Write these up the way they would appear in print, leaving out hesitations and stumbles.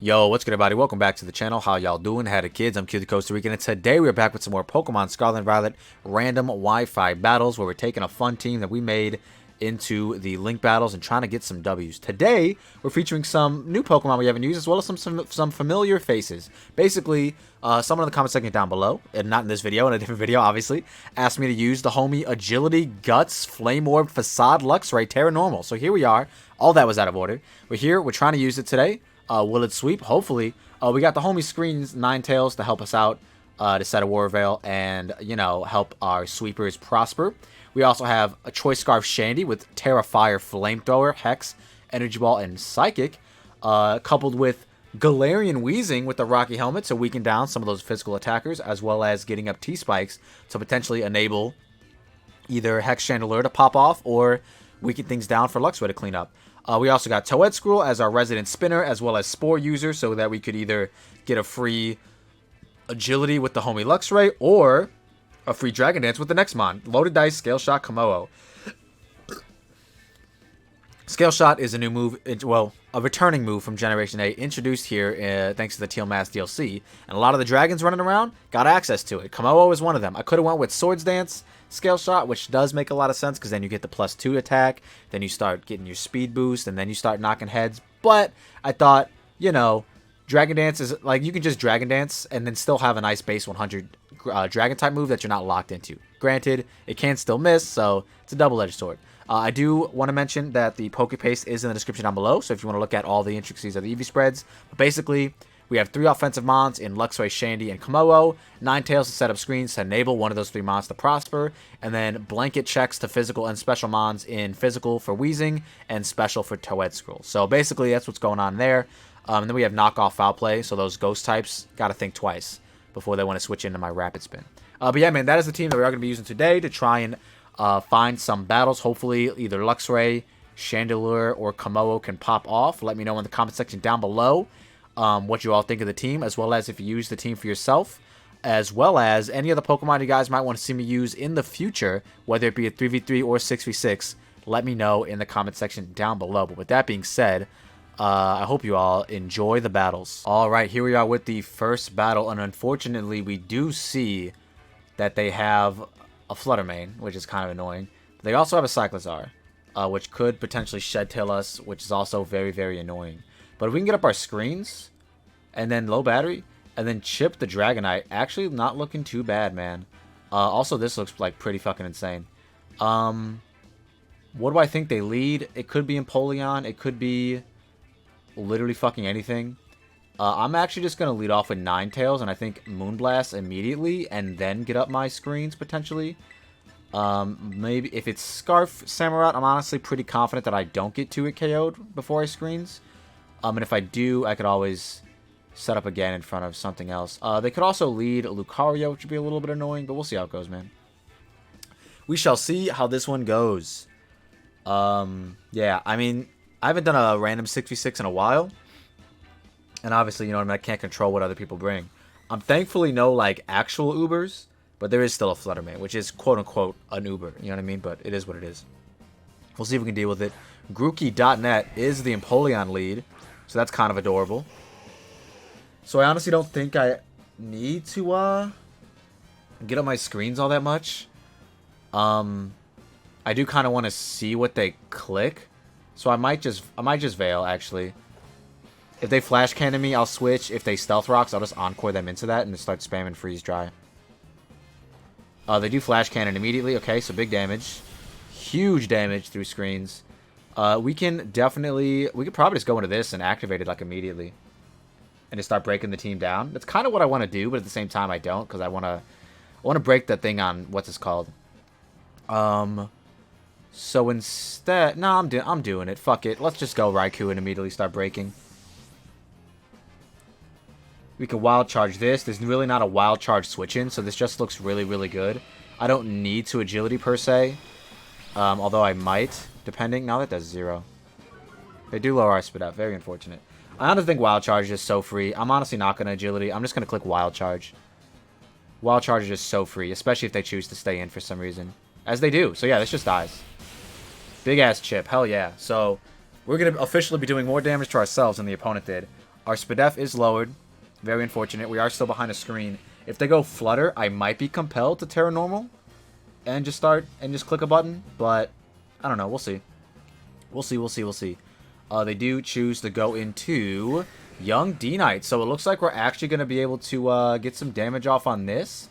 Yo, what's good, everybody? Welcome back to the channel. How y'all doing? Howdy, kids? I'm Q the Costa Rican, and today we're back with some more Pokemon Scarlet and Violet random Wi-Fi battles, where we're taking a fun team that we made into the link battles and trying to get some W's. Today, we're featuring some new Pokemon we haven't used, as well as some familiar faces. Basically, someone in the comment section down below, and not in this video, in a different video, obviously, asked me to use the homie Agility, Guts, Flame Orb, Facade, Luxray, Terra Normal. So here we are. All that was out of order. We're here. We're trying to use it today. Will it sweep? Hopefully. We got the homie Screens Ninetales to help us out to set a War Veil and, you know, help our sweepers prosper. We also have a Choice Scarf Chandelure with Terra Fire, Flamethrower, Hex, Energy Ball, and Psychic, coupled with Galarian Weezing with the Rocky Helmet to weaken down some of those physical attackers, as well as getting up T-Spikes to potentially enable either Hex Chandelure to pop off or weaken things down for Luxray to clean up. We also got Toedscruel as our resident spinner, as well as Spore user, so that we could either get a free Agility with the homie Luxray, or a free Dragon Dance with the next mon. Loaded Dice, Scale Shot, Kommo-o. Scale Shot is a new move, well, a returning move from Generation 8, introduced here thanks to the Teal Mask DLC, and a lot of the dragons running around got access to it. Kommo-o is one of them. I could have went with Swords Dance, Scale Shot, which does make a lot of sense, because then you get the +2 attack, then you start getting your speed boost, and then you start knocking heads, but I thought, you know, Dragon Dance is, like, you can just Dragon Dance, and then still have a nice base 100 Dragon-type move that you're not locked into. Granted, it can still miss, so it's a double-edged sword. I do want to mention that the Pokepaste is in the description down below, so if you want to look at all the intricacies of the EV spreads. But basically, we have 3 offensive mons in Luxray, Chandelure, and Kommo-o. Ninetales to set up screens to enable one of those 3 mons to prosper. And then blanket checks to physical and special mons in physical for Weezing and special for Toedscruel. So basically, that's what's going on there. And then we have knockoff foul play, so those ghost types got to think twice before they want to switch into my rapid spin. But yeah, man, that is the team that we are going to be using today to try and find some battles. Hopefully, either Luxray, Chandelure, or Kommo-o can pop off. Let me know in the comment section down below what you all think of the team, as well as if you use the team for yourself, as well as any other Pokemon you guys might want to see me use in the future, whether it be a 3v3 or 6v6. Let me know in the comment section down below. But with that being said, I hope you all enjoy the battles. Alright, here we are with the first battle, and unfortunately, we do see that they have a Flutter Mane, which is kind of annoying. They also have a Cyclizar, which could potentially Shed Tail us, which is also very, very annoying. But if we can get up our screens, and then low battery, and then chip the Dragonite, actually not looking too bad, man. Also, this looks like pretty fucking insane. What do I think they lead? It could be Empoleon. It could be literally fucking anything. I'm actually just going to lead off with Ninetales, and I think Moonblast immediately, and then get up my screens, potentially. Maybe if it's Scarf Samurott, I'm honestly pretty confident that I don't get 2-hit KO'd before I screens. And if I do, I could always set up again in front of something else. They could also lead Lucario, which would be a little bit annoying, but we'll see how it goes, man. We shall see how this one goes. Yeah, I mean, I haven't done a random 6v6 in a while. And obviously, you know what I mean, I can't control what other people bring. I'm thankfully no, like, actual Ubers, but there is still a Flutter Mane, which is, quote-unquote, an Uber. You know what I mean? But it is what it is. We'll see if we can deal with it. Grookey.net is the Empoleon lead, so that's kind of adorable. So I honestly don't think I need to, get up my screens all that much. I do kind of want to see what they click, so I might just Veil, actually. If they Flash Cannon me, I'll switch. If they Stealth Rocks, I'll just Encore them into that and just start spamming Freeze Dry. They do Flash Cannon immediately. Okay, so big damage. Huge damage through screens. We could probably just go into this and activate it, like, immediately. And just start breaking the team down. That's kind of what I want to do, but at the same time, I don't. Because I want to break that thing on, what's this called? So instead, no, I'm doing it. Fuck it. Let's just go Raikou and immediately start breaking. We can Wild Charge this. There's really not a Wild Charge switch in, so this just looks really, really good. I don't need to Agility per se, although I might, depending. No, that does 0. They do lower our speed up. Very unfortunate. I honestly think Wild Charge is just so free. I'm honestly not going to Agility. I'm just going to click Wild Charge. Wild Charge is just so free, especially if they choose to stay in for some reason. As they do. So yeah, this just dies. Big ass chip. Hell yeah. So we're going to officially be doing more damage to ourselves than the opponent did. Our SPDF is lowered. Very unfortunate. We are still behind a screen. If they go Flutter, I might be compelled to Terra Normal and just click a button. But I don't know. We'll see. We'll see. They do choose to go into Young D-Knight. So it looks like we're actually going to be able to get some damage off on this.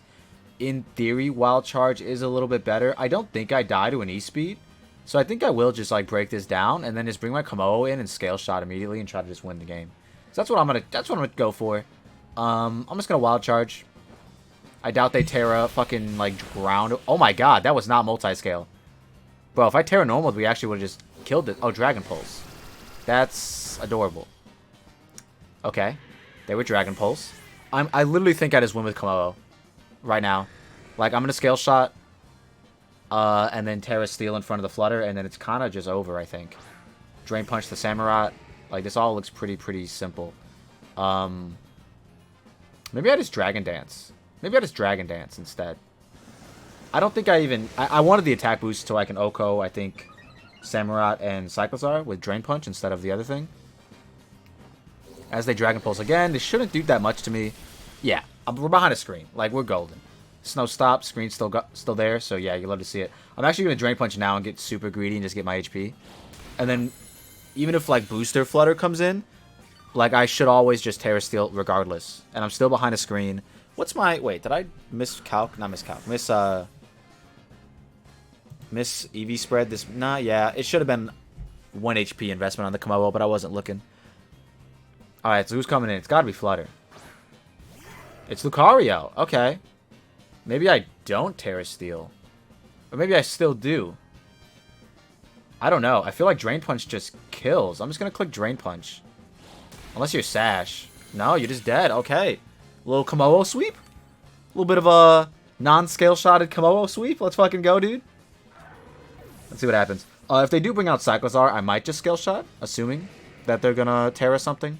In theory, Wild Charge is a little bit better. I don't think I die to an E-Speed. So I think I will just like break this down and then just bring my Kommo-o in and scale shot immediately and try to just win the game. So that's what I'm gonna go for. I'm just gonna Wild Charge. I doubt they Terra fucking like ground. Oh my god, that was not multi-scale. Bro, if I Terra Normal, we actually would have just killed it. Oh, Dragon Pulse. That's adorable. Okay. They were Dragon Pulse. I literally think I just win with Kommo-o right now. Like, I'm gonna scale shot. And then Terra Steel in front of the Flutter, and then it's kind of just over, I think. Drain Punch the Samurott. Like, this all looks pretty simple. Maybe I just Dragon Dance. Maybe I just Dragon Dance instead. I don't think I even... I wanted the attack boost so I can Oko, I think, Samurott and Cyclozar with Drain Punch instead of the other thing. As they Dragon Pulse again, they shouldn't do that much to me. Yeah, we're behind a screen. Like, we're golden. Snow stop, screen's still there, so yeah, you love to see it. I'm actually going to Drain Punch now and get super greedy and just get my HP. And then, even if, like, Booster Flutter comes in, like, I should always just Terra Steel regardless. And I'm still behind a screen. What's my... Wait, did I miscalc? Not miscalc. Miss EV spread this... Nah, yeah, it should have been 1 HP investment on the Kommo-o, but I wasn't looking. Alright, so who's coming in? It's got to be Flutter. It's Lucario. Okay. Maybe I don't Terra Steel. Or maybe I still do. I don't know. I feel like Drain Punch just kills. I'm just going to click Drain Punch. Unless you're Sash. No, you're just dead. Okay. Little Kommo-o sweep. A little bit of a non-scale shotted Kommo-o sweep. Let's fucking go, dude. Let's see what happens. If they do bring out Cyclozar, I might just scale shot. Assuming that they're going to Terra something.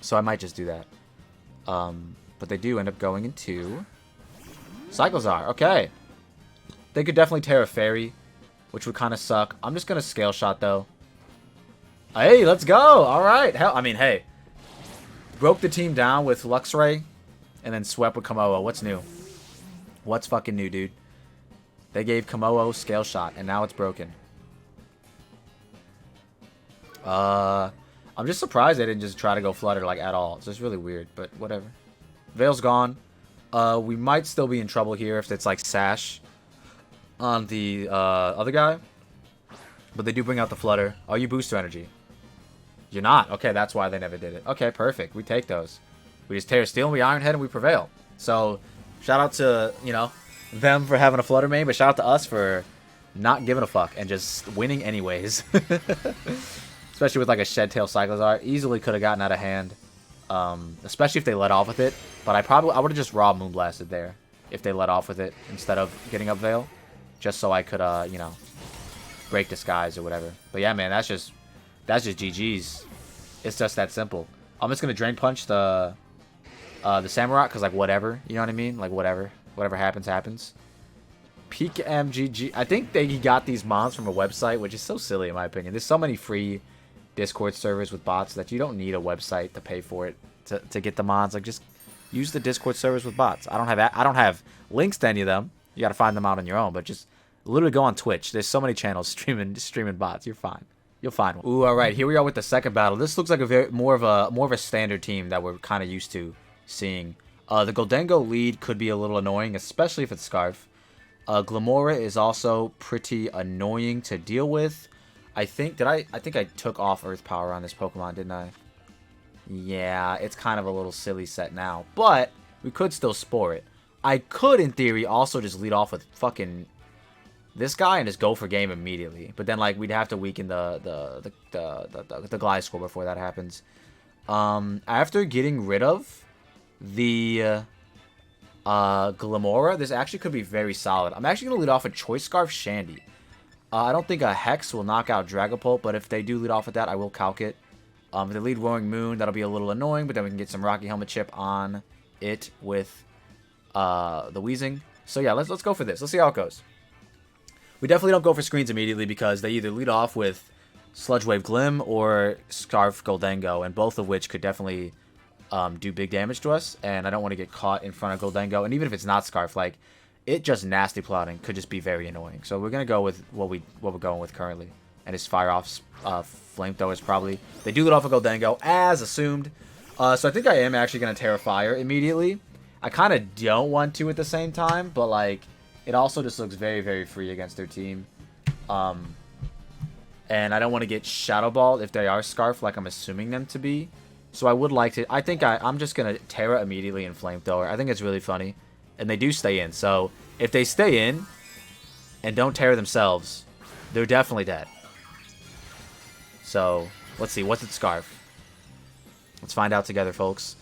So I might just do that. But they do end up going into... Cyclozar, okay. They could definitely Terra Fairy, which would kind of suck. I'm just going to Scale Shot, though. Hey, let's go. All right. Hell, I mean, hey. Broke the team down with Luxray, and then swept with Kommo-o. What's new? What's fucking new, dude? They gave Kommo-o Scale Shot, and now it's broken. I'm just surprised they didn't just try to go Flutter, like, at all. It's just really weird, but whatever. Veil's gone. We might still be in trouble here if it's like Sash on the other guy. But they do bring out the Flutter. Oh, you Booster Energy. You're not. Okay, that's why they never did it. Okay, perfect. We take those. We just Terra Steel and we Iron Head and we prevail. So, shout out to, you know, them for having a Flutter main, but shout out to us for not giving a fuck and just winning anyways. Especially with like a Shed Tail Cyclozar. Easily could have gotten out of hand. Especially if they let off with it. But I would have just raw Moonblasted there if they let off with it instead of getting up Veil. Just so I could, you know, break Disguise or whatever. But yeah, man, that's just GG's. It's just that simple. I'm just gonna Drain Punch the Samurott because like whatever, you know what I mean? Like whatever happens, happens. Peak MGG. I think he got these mods from a website, which is so silly in my opinion. There's so many free Discord servers with bots that you don't need a website to pay for it to get the mods. Like just use the Discord servers with bots. I don't have links to any of them. You got to find them out on your own, but just literally go on Twitch. There's so many channels streaming bots. You're fine. You'll find one. Ooh, all right. Here we are with the second battle. This looks like a more of a standard team that we're kind of used to seeing. The Goldengo lead could be a little annoying, especially if it's Scarf. Glimmora is also pretty annoying to deal with. I think I took off Earth Power on this Pokemon, didn't I? Yeah, it's kind of a little silly set now, but we could still Spore it. I could, in theory, also just lead off with fucking this guy and just go for game immediately. But then, like, we'd have to weaken the Gliscor before that happens. After getting rid of the Glimmora, this actually could be very solid. I'm actually going to lead off with Choice Scarf Chandelure. I don't think a Hex will knock out Dragapult, but if they do lead off with that, I will calc it. If they lead Roaring Moon, that'll be a little annoying, but then we can get some Rocky Helmet chip on it with the Weezing. So yeah, let's go for this. Let's see how it goes. We definitely don't go for screens immediately because they either lead off with Sludge Wave Glim or Scarf Goldengo, and both of which could definitely do big damage to us. And I don't want to get caught in front of Goldengo. And even if it's not Scarf, like, it just nasty plotting could just be very annoying. So we're gonna go with what we're going with currently, and his Fire Off's Flamethrowers probably. They do get off of Goldengo as assumed. So I think I am actually gonna Terra Fire immediately. I kind of don't want to at the same time, but like it also just looks very, very free against their team. And I don't want to get Shadow Ball if they are Scarf like I'm assuming them to be. So I would like to. I think I'm just gonna Terra immediately and Flamethrower. I think it's really funny. And they do stay in. So if they stay in and don't Terra themselves, they're definitely dead. So let's see. What's its Scarf? Let's find out together, folks.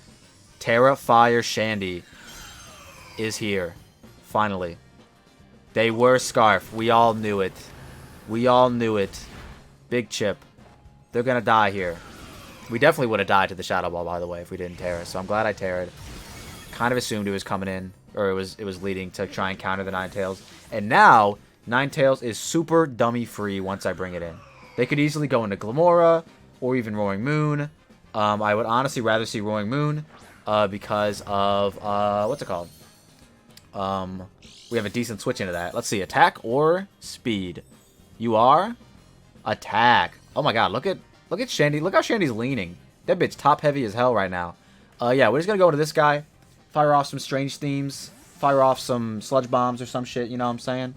Terra Fire Shandy is here. Finally. They were Scarf. We all knew it. We all knew it. Big Chip. They're going to die here. We definitely would have died to the Shadow Ball, by the way, if we didn't Terra. So I'm glad I Terra'd. Kind of assumed it was coming in. Or it was leading to try and counter the Ninetales. And now, Ninetales is super dummy free once I bring it in. They could easily go into Glamora or even Roaring Moon. I would honestly rather see Roaring Moon because of, what's it called? We have a decent switch into that. Let's see, attack or speed? You are? Attack. Oh my god, look at Shandy. Look how Shandy's leaning. That bitch top heavy as hell right now. Yeah, we're just gonna go into this guy. Fire off some strange themes. Fire off some sludge bombs or some shit, you know what I'm saying?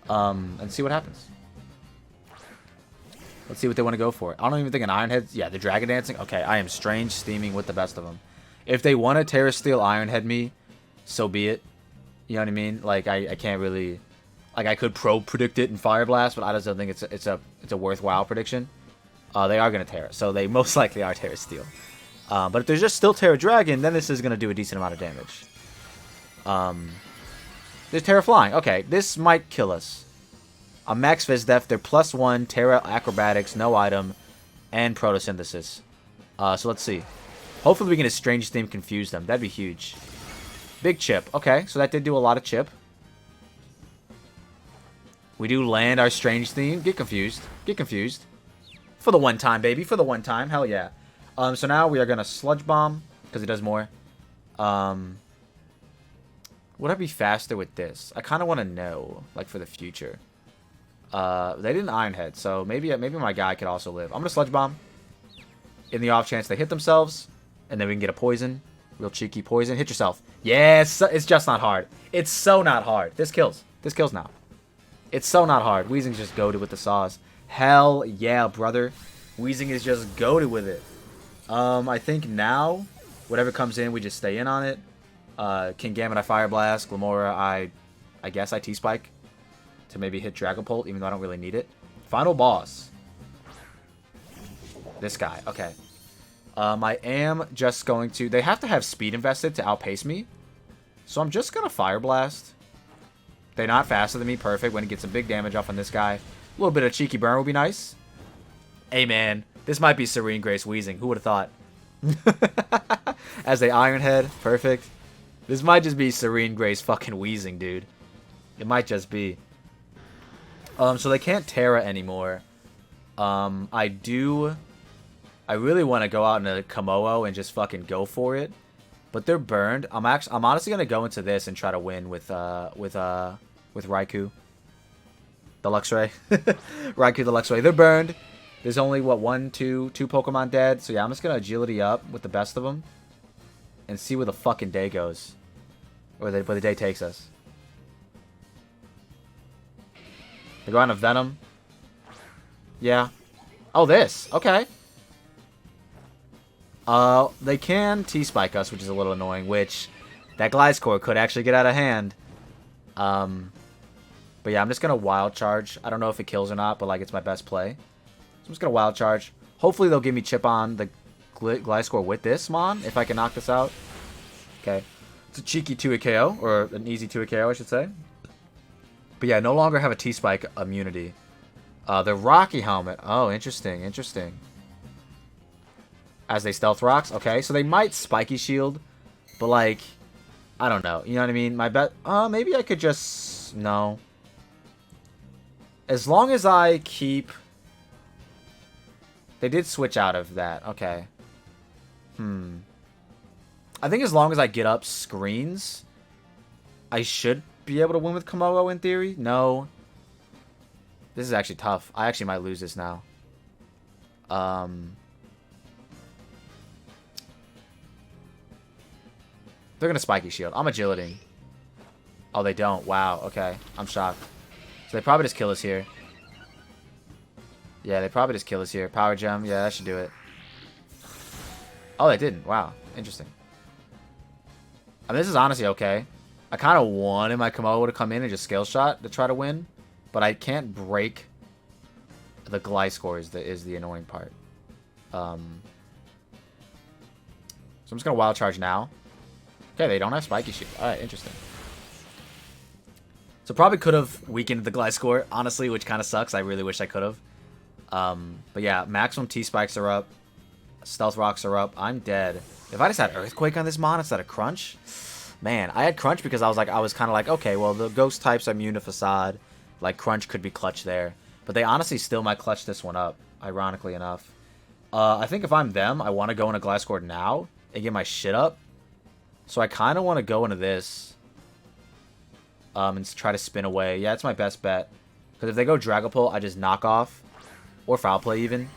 And see what happens. Let's see what they want to go for. I don't even think an Iron Head... Yeah, the Dragon Dancing. Okay, I am strange steaming with the best of them. If they want to Terra Steel Iron Head me, so be it. You know what I mean? Like, I can't really... Like, I could predict it in Fire Blast, but I just don't think it's a worthwhile prediction. They are going to Terra, so they most likely are Terra Steel. But if there's just still Terra Dragon, then this is going to do a decent amount of damage. There's Terra Flying. Okay, this might kill us. A Max Vizdef, they're +1, Terra Acrobatics, no item, and Photosynthesis. So let's see. Hopefully we can just Strange Theme confuse them. That'd be huge. Big Chip. Okay, so that did do a lot of chip. We do land our Strange Theme. Get confused. Get confused. For the one time, baby. For the one time. Hell yeah. So now we are going to Sludge Bomb, because it does more. Would I be faster with this? I kind of want to know, like, for the future. They didn't Iron Head, so maybe my guy could also live. I'm going to Sludge Bomb. In the off chance they hit themselves, and then we can get a poison. Real cheeky poison. Hit yourself. Yes, it's just not hard. It's so not hard. This kills. This kills now. It's so not hard. Weezing's just goated with the saws. Hell yeah, brother. Weezing is just goated with it. I think now, whatever comes in, we just stay in on it. Kingambit, I Fire Blast. Glamora, I guess I T-Spike to maybe hit Dragapult, even though I don't really need it. Final boss. This guy. Okay. I am just going to... They have to have speed invested to outpace me. So I'm just going to Fire Blast. They're not faster than me. Perfect. When he gets some big damage off on this guy. A little bit of cheeky burn would be nice. Hey, man. This might be Serene Grace Weezing. Who would have thought? As they Iron Head. Perfect. This might just be Serene Grace fucking Weezing, dude. It might just be. So they can't Terra anymore. I really want to go out into Kommo-o and just fucking go for it. But they're burned. I'm honestly gonna go into this and try to win with Raikou. The Luxray. Raikou the Luxray. They're burned. There's only, what, two Pokemon dead. So yeah, I'm just gonna Agility up with the best of them. And see where the fucking day goes. Or where the day takes us. They go on a Venom. Yeah. Oh, this. Okay. They can T-Spike us, which is a little annoying, which that Gliscor could actually get out of hand. But yeah, I'm just going to Wild Charge. I don't know if it kills or not, but like it's my best play. So I'm just going to Wild Charge. Hopefully they'll give me Chip on the Gliscor with this Mon, if I can knock this out. Okay. It's a cheeky 2-hit KO, or an easy 2-hit KO, I should say. But yeah, no longer have a T-Spike immunity. The Rocky Helmet. Oh, interesting, interesting. As they Stealth Rocks. Okay, so they might Spiky Shield. But like, I don't know. You know what I mean? My bet... maybe I could just... No. As long as I keep... They did switch out of that. Okay. I think as long as I get up screens, I should be able to win with Kommo-o in theory. No. This is actually tough. I actually might lose this now. They're going to Spiky Shield. I'm agility. Oh, they don't. Wow. Okay. I'm shocked. So they probably just kill us here. Yeah, they probably just kill us here. Power Gem. Yeah, that should do it. Oh, they didn't. Wow. Interesting. I mean, this is honestly okay. I kind of wanted my Kommo-o to come in and just scale shot to try to win. But I can't break the Gliscor is the annoying part. So I'm just going to Wild Charge now. Okay, they don't have Spiky Shield. Alright, interesting. So probably could have weakened the Gliscor, honestly, which kind of sucks. I really wish I could have. But yeah, maximum T-Spikes are up. Stealth Rocks are up. I'm dead. If I just had Earthquake on this mon instead of Crunch, man, I had Crunch because I was kind of like, okay, well, the Ghost types are immune to Facade. Like, Crunch could be clutch there. But they honestly still might clutch this one up, ironically enough. I think if I'm them, I want to go into Gliscor now and get my shit up. So I kind of want to go into this. And try to spin away. Yeah, it's my best bet. Because if they go Dragapult, I just knock off. Or Foul Play even.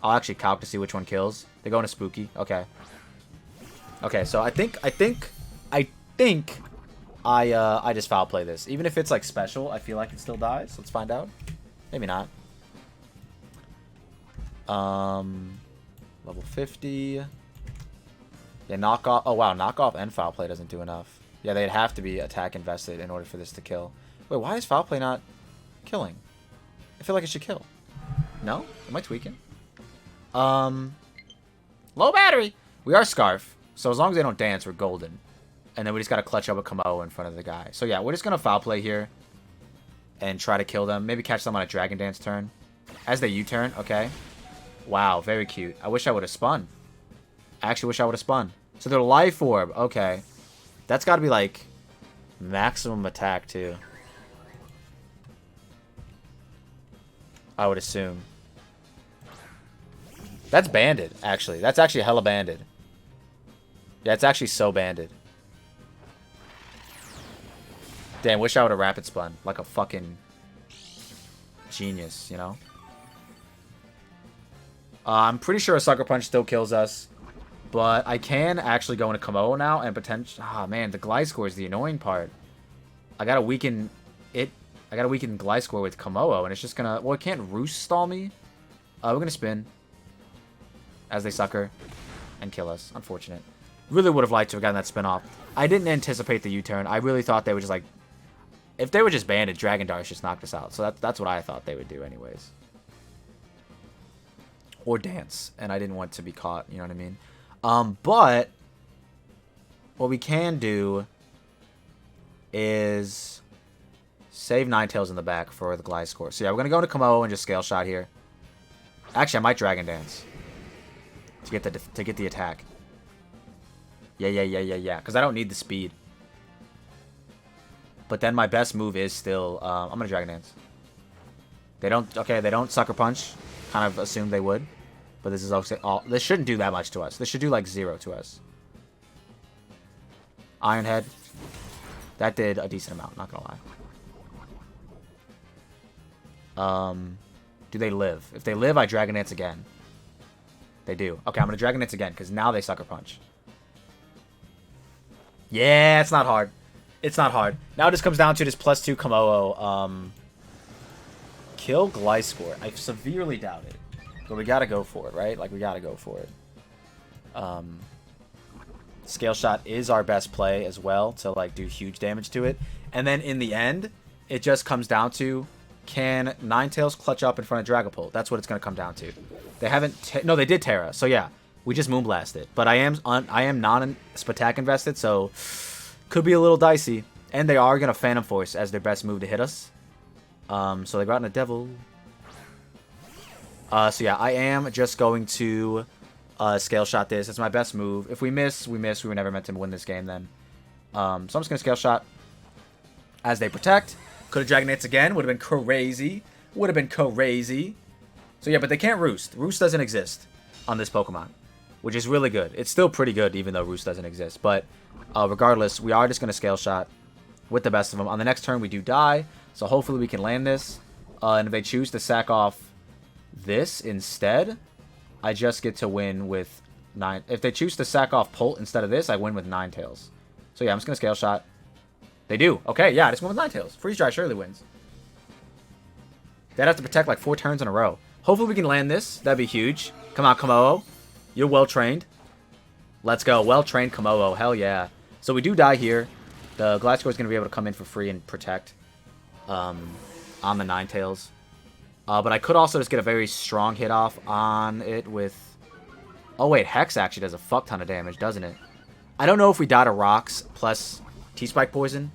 I'll actually calc to see which one kills. They go into Spooky. Okay. Okay, so I think I just Foul Play this. Even if it's like special, I feel like it still dies. Let's find out. Maybe not. Level 50. Yeah, knock off. Oh wow, knock off and Foul Play doesn't do enough. Yeah, they'd have to be attack invested in order for this to kill. Wait, why is Foul Play not killing? I feel like it should kill. No? Am I tweaking? Low battery! We are Scarf, so as long as they don't dance, we're golden. And then we just gotta clutch up a Kommo-o in front of the guy. So yeah, we're just gonna Foul Play here. And try to kill them. Maybe catch them on a Dragon Dance turn. As they U-turn, okay. Wow, very cute. I wish I would have spun. I actually wish I would have spun. So they're Life Orb, okay. That's gotta be like maximum attack too. I would assume. That's banded, actually. That's actually hella banded. Yeah, it's actually so banded. Damn, wish I would have rapid spun. Like a fucking genius, you know? I'm pretty sure a Sucker Punch still kills us. But I can actually go into Kommo-o now and potentially... Ah, man, the Gliscor is the annoying part. I gotta weaken it. I gotta weaken Gliscor with Kommo-o, and it's just gonna... Well, it can't Roost stall me. We're gonna spin. As they Sucker. And kill us. Unfortunate. Really would have liked to have gotten that spin off. I didn't anticipate the U-turn. I really thought they would just like... If they were just banded, Dragon Dart just knocked us out. So that's what I thought they would do anyways. Or dance. And I didn't want to be caught, you know what I mean? But what we can do is save Ninetales in the back for the Gliscor. So yeah, we're going to go into Kommo-o and just Scale Shot here. Actually, I might Dragon Dance to get the attack. Yeah. Because I don't need the speed. But then my best move is still... I'm going to Dragon Dance. They don't... Okay, they don't Sucker Punch. Kind of assumed they would. But this is also... this shouldn't do that much to us. This should do like 0 to us. Iron Head. That did a decent amount, not going to lie. Do they live? If they live, I Dragon Dance again. They do. Okay, I'm going to Dragon Dance again, because now they Sucker Punch. Yeah, it's not hard. It's not hard. Now it just comes down to this +2 Kommo-o. Kill Gliscor. I severely doubt it. But we gotta go for it, right? Like, we gotta go for it. Scale Shot is our best play as well to, like, do huge damage to it. And then in the end, it just comes down to, can Ninetales clutch up in front of Dragapult? That's what it's gonna come down to. They haven't... No, they did Terra. So, yeah. We just Moonblast it. But I am non-Spatak invested, so... Could be a little dicey. And they are gonna Phantom Force as their best move to hit us. So they got in a Devil... So yeah, I am just going to Scale Shot this. It's my best move. If we miss, we miss. We were never meant to win this game then. So I'm just going to Scale Shot as they protect. Could have Dragon Dance again. Would have been crazy. Would have been crazy. So yeah, but they can't Roost. Roost doesn't exist on this Pokemon, which is really good. It's still pretty good, even though Roost doesn't exist. But regardless, we are just going to Scale Shot with the best of them. On the next turn, we do die, so hopefully we can land this. And if they choose to sack off this instead, I just get to win with 9. If they choose to sack off Pult instead of this, I win with Ninetales. So yeah, I'm just going to Scale Shot. They do. Okay, yeah, I just went with Ninetales. Freeze Dry surely wins. They'd have to protect like 4 turns in a row. Hopefully we can land this. That'd be huge. Come on, Kommo-o. You're well-trained. Let's go. Well-trained Kommo-o. Hell yeah. So we do die here. The Gliscor is going to be able to come in for free and protect on the Ninetales. But I could also just get a very strong hit off on it with... Oh, wait. Hex actually does a fuck ton of damage, doesn't it? I don't know if we die to Rocks plus T-Spike Poison.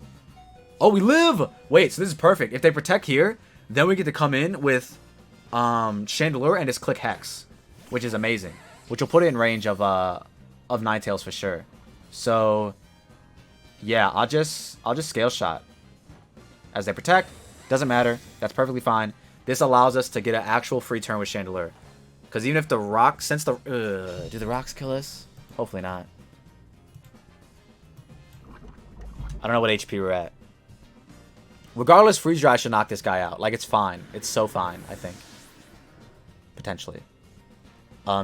Oh, we live! Wait, so this is perfect. If they protect here, then we get to come in with... Chandelure and just click Hex, which is amazing. Which will put it in range of Ninetales for sure. So yeah, I'll just Scale Shot as they protect. Doesn't matter. That's perfectly fine. This allows us to get an actual free turn with Chandelure. Because even if the rocks, since the do the rocks kill us? Hopefully not. I don't know what HP we're at. Regardless, Freeze Dry should knock this guy out. Like, it's fine. It's so fine, I think. Potentially.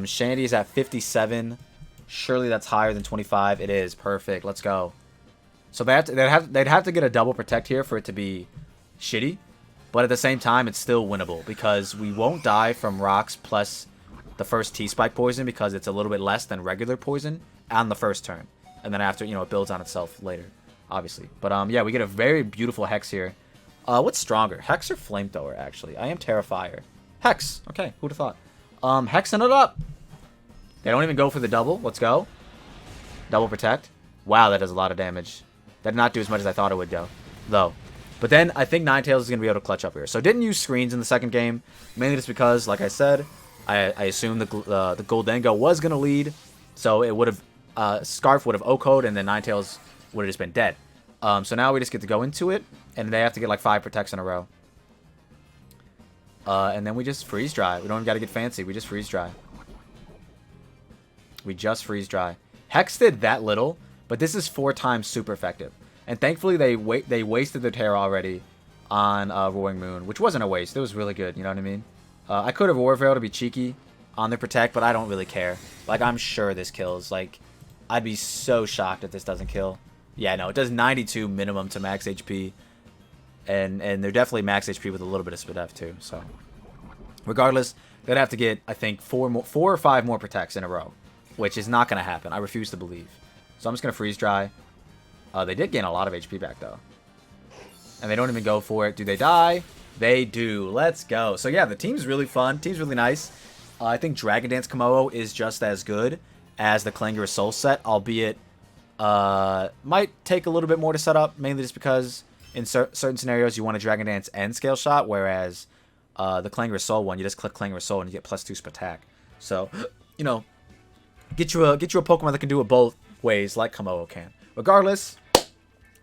Shandy's at 57. Surely that's higher than 25. It is. Perfect. Let's go. So they'd have to get a double protect here for it to be shitty. But at the same time, it's still winnable. Because we won't die from rocks plus the first T-Spike poison. Because it's a little bit less than regular poison on the first turn. And then after, you know, it builds on itself later. Obviously. But yeah, we get a very beautiful Hex here. What's stronger? Hex or Flamethrower, actually? I am Terrifier. Hex. Okay, who'd have thought? Hexing it up. They don't even go for the double. Let's go. Double protect. Wow, that does a lot of damage. That did not do as much as I thought it would go, though. But then I think Ninetales is going to be able to clutch up here. So didn't use screens in the second game, mainly just because, like I said, I assumed the Goldengo was going to lead. So it would have, Scarf would have O-Code, and then Ninetales would have just been dead. So now we just get to go into it, and they have to get like 5 protects in a row. And then we just Freeze Dry. We don't even got to get fancy. We just Freeze Dry. We just Freeze Dry. Hex did that little, but this is 4 times super effective. And thankfully, they wasted their Terra already on Roaring Moon, which wasn't a waste. It was really good, you know what I mean? I could have War Veil to be cheeky on the Protect, but I don't really care. Like, I'm sure this kills. Like, I'd be so shocked if this doesn't kill. Yeah, no, it does 92 minimum to max HP. And they're definitely max HP with a little bit of Spadef too. So, regardless, they'd have to get, I think, 4 or 5 more Protects in a row, which is not going to happen. I refuse to believe. So I'm just going to Freeze Dry. They did gain a lot of HP back, though. And they don't even go for it. Do they die? They do. Let's go. So, yeah, the team's really fun. Team's really nice. I think Dragon Dance Kommo-o is just as good as the Clangorous Soul set, albeit might take a little bit more to set up, mainly just because in certain scenarios you want to Dragon Dance and Scale Shot, whereas the Clangorous Soul one, you just click Clangorous Soul and you get +2 attack. So, you know, get you a Pokemon that can do it both ways like Kommo-o can. Regardless,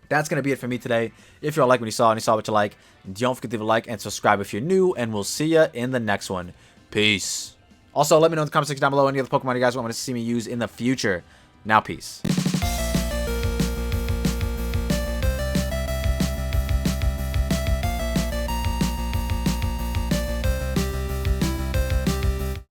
that's going to be it for me today. If you all like what you saw and you saw what you like, don't forget to leave a like and subscribe if you're new, and we'll see you in the next one. Peace. Also, let me know in the comment section down below any other Pokemon you guys want me to see me use in the future. Now, peace.